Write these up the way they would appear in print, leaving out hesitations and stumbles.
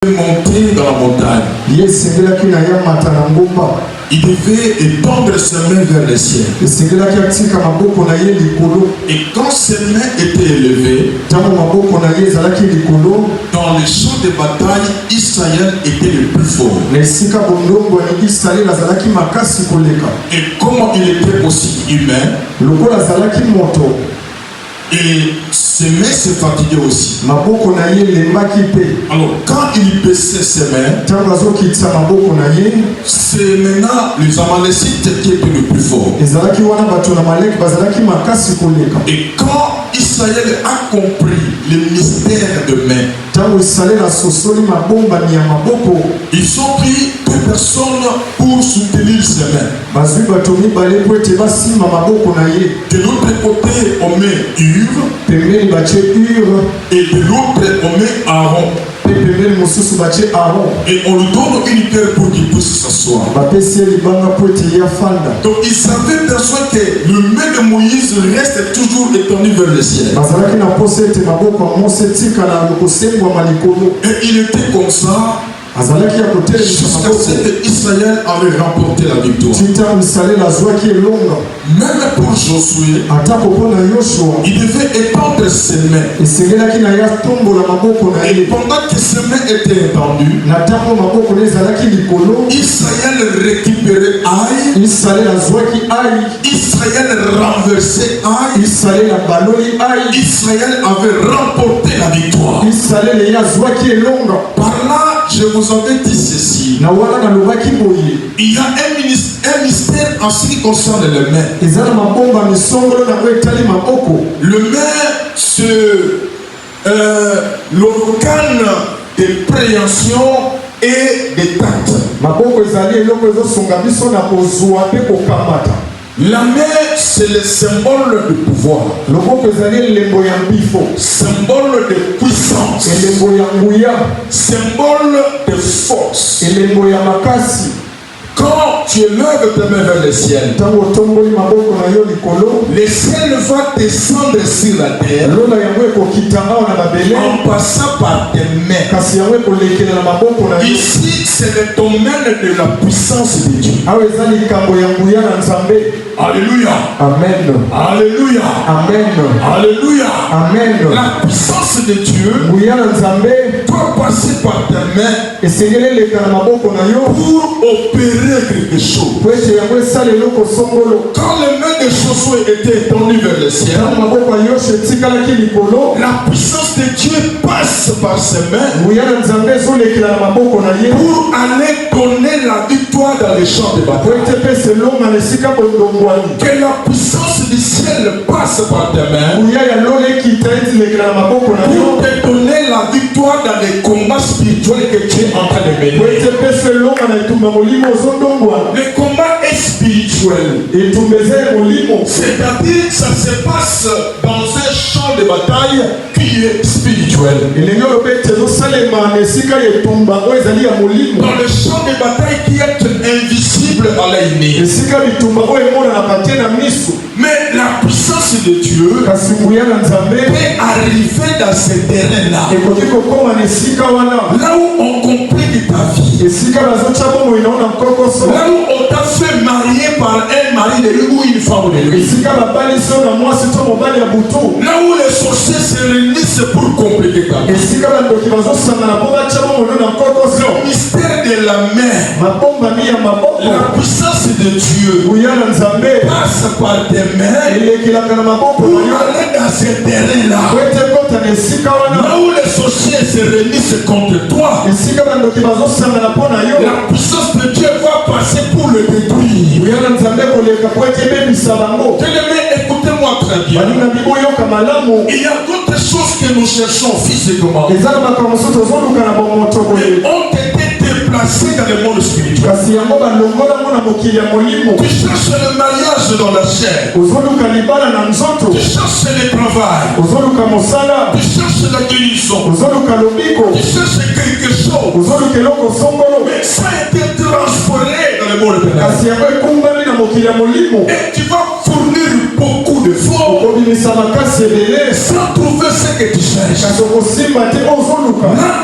devait monter dans la montagne. Il devait étendre ses mains vers le ciel. Et quand ses mains étaient élevées, dans les champs de bataille, Israël était le plus fort. Et comment il était aussi humain, et ses mains se fatiguaient aussi. Alors quand il baissait ses mains, c'est maintenant les Amalécites qui étaient le plus fort. Et quand Israël a compris le mystère de main, ils ont pris 2 personnes pour soutenir ses mains. De l'autre côté, on met Hur, et de l'autre, on met Aaron. Et on lui donne une terre pour qu'il puisse s'asseoir. Donc ils avaient besoin que le main de Moïse reste toujours étendu vers le ciel. Et il était comme ça jusqu'à ce que Israël avait remporté la victoire. Même pour Josué, il devait étendre ses mains. Et pendant que ses mains étaient étendues, Israël récupérait Aïe, Israël renversait Aïe, Israël avait remporté la victoire. Par là, je vous avais dit ceci. Il y a un mystère en ce qui concerne le main. Le main, c'est l'organe de préhension et de tact. La main, c'est le symbole de pouvoir, symbole de puissance, symbole de force. Quand tu élèves tes mains vers le ciel, le ciel va descendre sur la terre en passant par tes mains. Ici, c'est le domaine de la puissance de Dieu. Alléluia. Amen. Alléluia. Amen. Alléluia. Amen. La puissance de Dieu doit passer par tes mains pour opérer quelque chose. Quand les mains de Josué étaient étendues vers le ciel, la puissance de Dieu passe par ses mains pour aller donner la victoire dans les champs de bataille. Que la puissance du ciel passe par tes mains pour te donner la victoire dans les combats spirituels que tu es en train de mener. Le combat est spirituel. C'est-à-dire que ça se passe dans un champ de bataille qui est spirituel. Dans le champ de bataille qui est invisible à l'œil nu. Mais la puissance de Dieu peut arriver dans ce terrain-là. Là où on complique ta vie. Là où on t'a fait marier par un mari de lui ou une femme de lui. Là où les sorciers se réunissent pour compliquer ta vie. Le mystère de la main, la puissance de Dieu passe par tes mains pour aller dans ce terrain-là. Là où les sorciers se réunissent contre toi, la puissance de Dieu va passer pour le détruire. Écoutez-moi très bien. Il y a d'autres choses que nous cherchons physiquement. Mais ont été déplacés dans le monde spirituel. Tu cherches le mariage dans la chair. Tu cherches le travail. Tu cherches la guérison. Tu cherches quelque chose. Mais ça a été transformé dans le monde spirituel. Et tu vas fournir beaucoup d'efforts sans trouver ce que tu cherches. Là,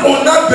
on a